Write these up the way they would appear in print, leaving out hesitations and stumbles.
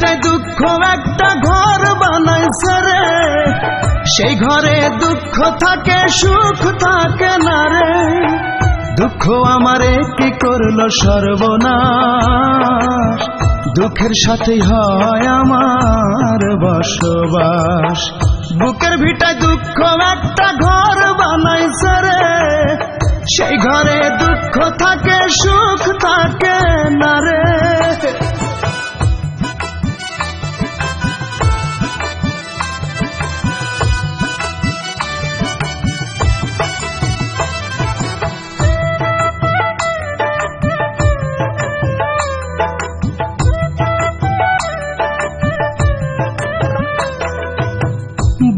ভিটায় দুঃখ একটা ঘর বানাইছে রে, সেই ঘরে দুঃখ থাকে সুখ থাকে না রে। দুঃখ আমারে কি করলো সর্বনাশ, দুঃখের সাথেই হয় আমার বসবাস। বুকের ভিটায় দুঃখ একটা ঘর বানাইছে রে, সেই ঘরে দুঃখ থাকে সুখ থাকে না রে।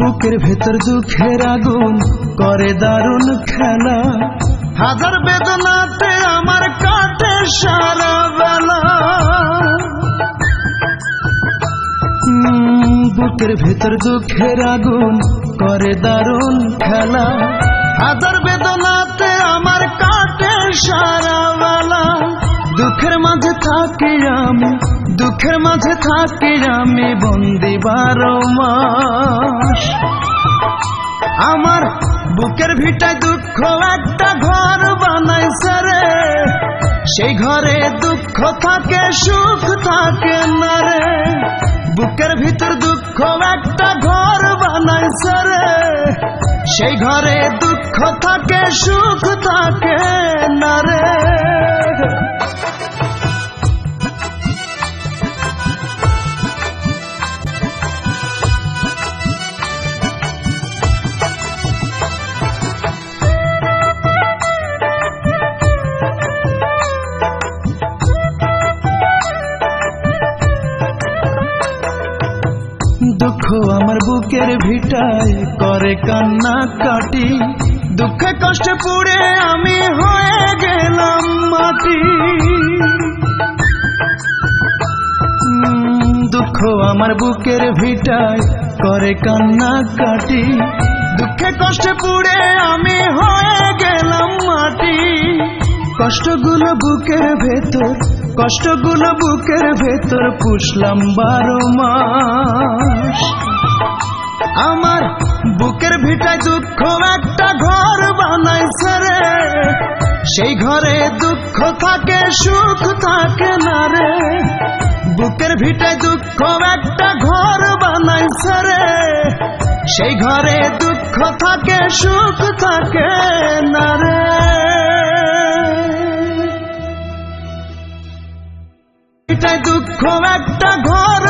বুকের ভেতর দুঃখের আগুন করে দারুণ খেলা, হাজার বেদনাতে আমার কাটে সারা বেলা। বুকের ভেতর দুঃখের আগুন করে দারুণ খেলা, হাজার বেদনাতে আমার কাটে সারা বেলা। দুঃখের মাঝে থাকি আমি, দুঃখের মাঝে থাকি আমি বন্দি 12 মাস। আমার বুকের ভিটায় দুঃখ একটা ঘর বানাইছে রে, সেই ঘরে দুঃখ থাকে সুখ থাকে না রে। বুকের ভিতর দুঃখ একটা ঘর বানাইছে রে, সেই ঘরে দুঃখ থাকে সুখ থাকে না রে। দুঃখ আমার বুকের ভিটায় করে কান্না কাটি, দুঃখে কষ্টে পুড়ে আমি হয়ে গেলাম মাটি। দুঃখ আমার বুকের ভিটায় করে কান্না কাটি, দুঃখে কষ্টে পুড়ে আমি হয়ে গেলাম মাটি। কষ্টগুলো বুকের ভেতর, কষ্টগুলো বুকের ভেতর পুষলাম 12 মাস। আমার বুকের ভিটায় দুঃখ একটা ঘর বানাইছে রে, সেই ঘরে দুঃখ থাকে সুখ থাকে না রে। বুকের ভিটায় দুঃখ একটা ঘর বানাইছে রে, সেই ঘরে দুঃখ থাকে সুখ থাকে না রে। ভিটায় দুঃখ একটা ঘর